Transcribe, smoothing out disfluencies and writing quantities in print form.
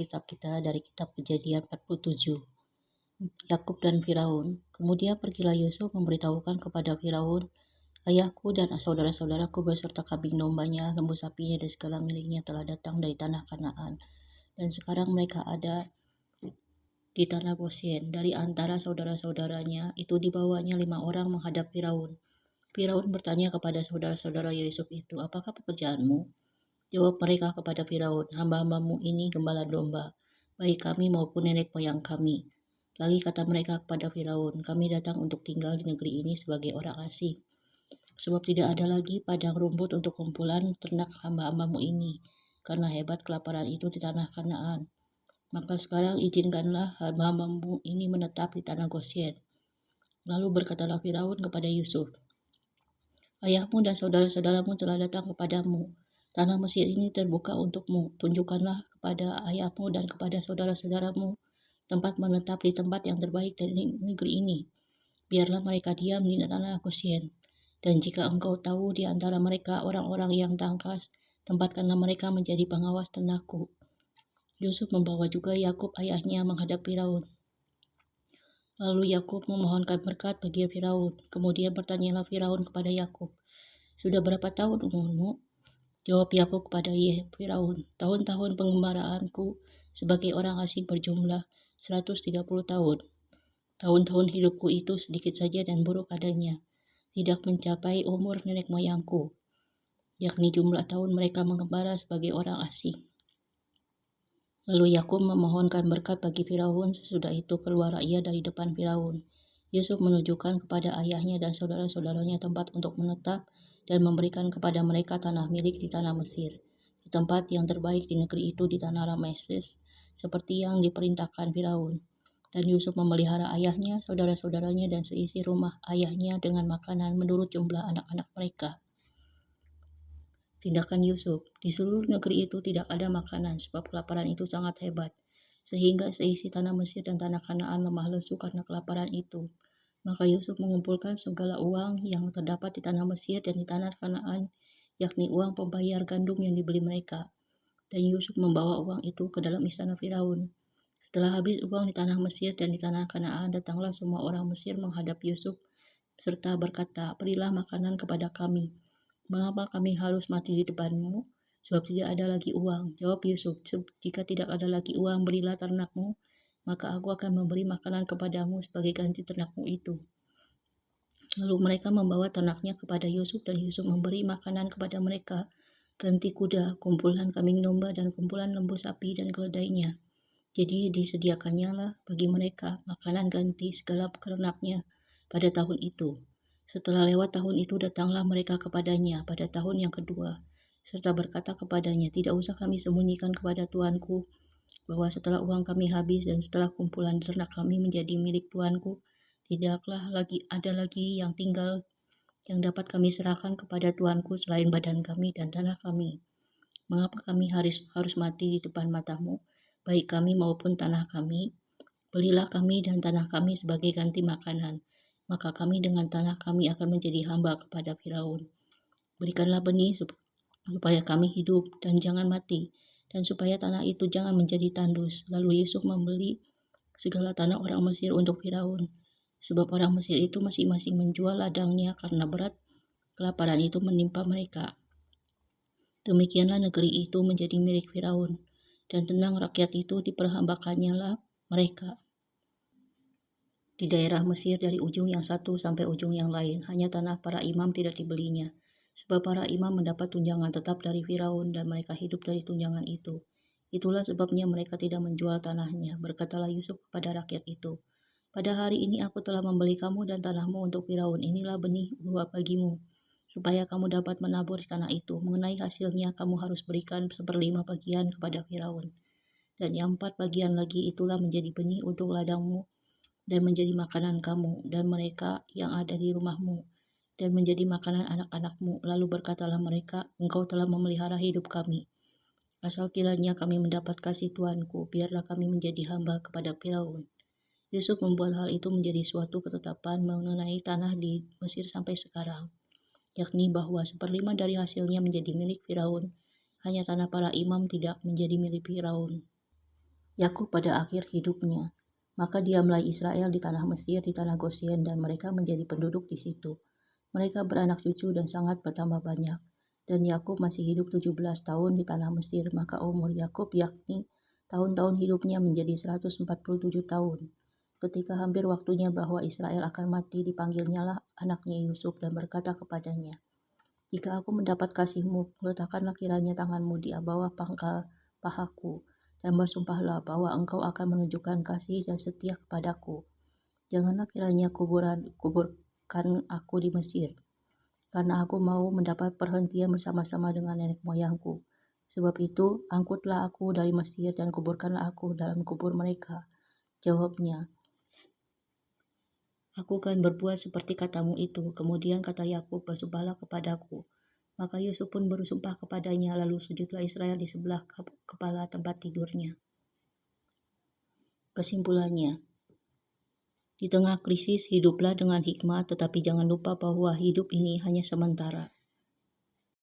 Alkitab kita dari kitab Kejadian 47. Yakub dan Firaun. Kemudian pergilah Yusuf memberitahukan kepada Firaun, ayahku dan saudara-saudaraku beserta kambing dombanya, lembu sapinya dan segala miliknya telah datang dari tanah Kanaan. Dan sekarang mereka ada di tanah Gosyen. Dari antara saudara-saudaranya itu dibawanya 5 orang menghadap Firaun. Firaun bertanya kepada saudara-saudara Yusuf itu, apakah pekerjaanmu? Jawab mereka kepada Firaun, hamba-hambamu ini gembala domba, baik kami maupun nenek moyang kami. Lagi kata mereka kepada Firaun, kami datang untuk tinggal di negeri ini sebagai orang asing. Sebab tidak ada lagi padang rumput untuk kumpulan ternak hamba-hambamu ini, karena hebat kelaparan itu di tanah Kanaan. Maka sekarang izinkanlah hamba-hambamu ini menetap di tanah Gosyen. Lalu berkatalah Firaun kepada Yusuf, ayahmu dan saudara-saudaramu telah datang kepadamu. Tanah Mesir ini terbuka untukmu. Tunjukkanlah kepada ayahmu dan kepada saudara-saudaramu tempat menetap di tempat yang terbaik dari negeri ini. Biarlah mereka diam di tanah Gosyen. Dan jika engkau tahu di antara mereka orang-orang yang tangkas, tempatkanlah mereka menjadi pengawas ternakku. Yusuf membawa juga Yakub ayahnya menghadap Firaun. Lalu Yakub memohonkan berkat bagi Firaun. Kemudian bertanyalah Firaun kepada Yakub, sudah berapa tahun umurmu? Jawab Yakub kepada Firaun, tahun-tahun pengembaraanku sebagai orang asing berjumlah 130 tahun. Tahun-tahun hidupku itu sedikit saja dan buruk adanya, tidak mencapai umur nenek moyangku, yakni jumlah tahun mereka mengembara sebagai orang asing. Lalu Yakub memohonkan berkat bagi Firaun, sesudah itu keluar ia dari depan Firaun. Yusuf menunjukkan kepada ayahnya dan saudara-saudaranya tempat untuk menetap dan memberikan kepada mereka tanah milik di tanah Mesir, di tempat yang terbaik di negeri itu di tanah Rameses, seperti yang diperintahkan Firaun. Dan Yusuf memelihara ayahnya, saudara-saudaranya dan seisi rumah ayahnya dengan makanan menurut jumlah anak-anak mereka. Tindakan Yusuf, di seluruh negeri itu tidak ada makanan sebab kelaparan itu sangat hebat, sehingga seisi tanah Mesir dan tanah Kanaan lemah lesu karena kelaparan itu. Maka Yusuf mengumpulkan segala uang yang terdapat di tanah Mesir dan di tanah Kanaan, yakni uang pembayar gandum yang dibeli mereka. Dan Yusuf membawa uang itu ke dalam istana Firaun. Setelah habis uang di tanah Mesir dan di tanah Kanaan, datanglah semua orang Mesir menghadap Yusuf serta berkata, berilah makanan kepada kami. Mengapa kami harus mati di depanmu? Sebab tidak ada lagi uang. Jawab Yusuf, jika tidak ada lagi uang, berilah ternakmu, maka aku akan memberi makanan kepadamu sebagai ganti ternakmu itu. Lalu mereka membawa ternaknya kepada Yusuf dan Yusuf memberi makanan kepada mereka, ganti kuda, kumpulan kambing domba dan kumpulan lembu sapi dan keledainya. Jadi disediakannya lah bagi mereka makanan ganti segala ternaknya pada tahun itu. Setelah lewat tahun itu datanglah mereka kepadanya pada tahun yang kedua, serta berkata kepadanya, tidak usah kami sembunyikan kepada tuanku bahwa setelah uang kami habis dan setelah kumpulan ternak kami menjadi milik tuanku, tidaklah lagi ada lagi yang tinggal yang dapat kami serahkan kepada tuanku selain badan kami dan tanah kami. Mengapa kami harus mati di depan matamu, baik kami maupun tanah kami? Belilah kami dan tanah kami sebagai ganti makanan, maka kami dengan tanah kami akan menjadi hamba kepada Firaun. Berikanlah benih supaya kami hidup dan jangan mati, dan supaya tanah itu jangan menjadi tandus. Lalu Yusuf membeli segala tanah orang Mesir untuk Firaun, sebab orang Mesir itu masing-masing menjual ladangnya karena berat kelaparan itu menimpa mereka. Demikianlah negeri itu menjadi milik Firaun, dan tenang rakyat itu diperhambakannya lah mereka di daerah Mesir dari ujung yang satu sampai ujung yang lain. Hanya tanah para imam tidak dibelinya, sebab para imam mendapat tunjangan tetap dari Firaun dan mereka hidup dari tunjangan itu. Itulah sebabnya mereka tidak menjual tanahnya. Berkatalah Yusuf kepada rakyat itu, pada hari ini aku telah membeli kamu dan tanahmu untuk Firaun. Inilah benih buah bagimu, supaya kamu dapat menabur di tanah itu. Mengenai hasilnya kamu harus berikan 1/5 bagian kepada Firaun. Dan yang 4 bagian lagi itulah menjadi benih untuk ladangmu dan menjadi makanan kamu dan mereka yang ada di rumahmu dan menjadi makanan anak-anakmu. Lalu berkatalah mereka, engkau telah memelihara hidup kami. Asal kiranya kami mendapat kasih Tuanku, biarlah kami menjadi hamba kepada Firaun. Yusuf membuat hal itu menjadi suatu ketetapan mengenai tanah di Mesir sampai sekarang, yakni bahwa 1/5 dari hasilnya menjadi milik Firaun, hanya tanah para imam tidak menjadi milik Firaun. Yakub pada akhir hidupnya. Maka diamlah Israel di tanah Mesir, di tanah Gosyen, dan mereka menjadi penduduk di situ. Mereka beranak cucu dan sangat bertambah banyak. Dan Yakub masih hidup 17 tahun di tanah Mesir, maka umur Yakub yakni tahun-tahun hidupnya menjadi 147 tahun. Ketika hampir waktunya bahwa Israel akan mati, dipanggilnyalah anaknya Yusuf dan berkata kepadanya, "Jika aku mendapat kasihmu, letakkanlah kiranya tanganmu di bawah pangkal pahaku, dan bersumpahlah bahwa engkau akan menunjukkan kasih dan setia kepadaku. Janganlah kiranya kuburkan aku di Mesir, karena aku mau mendapat perhentian bersama-sama dengan nenek moyangku. Sebab itu, angkutlah aku dari Mesir dan kuburkanlah aku dalam kubur mereka." Jawabnya, "Aku akan berbuat seperti katamu itu." Kemudian kata Yakub, "Bersumpahlah kepadaku." Maka Yusuf pun bersumpah kepadanya, lalu sujudlah Israel di sebelah kepala tempat tidurnya. Kesimpulannya, di tengah krisis hiduplah dengan hikmat, tetapi jangan lupa bahwa hidup ini hanya sementara.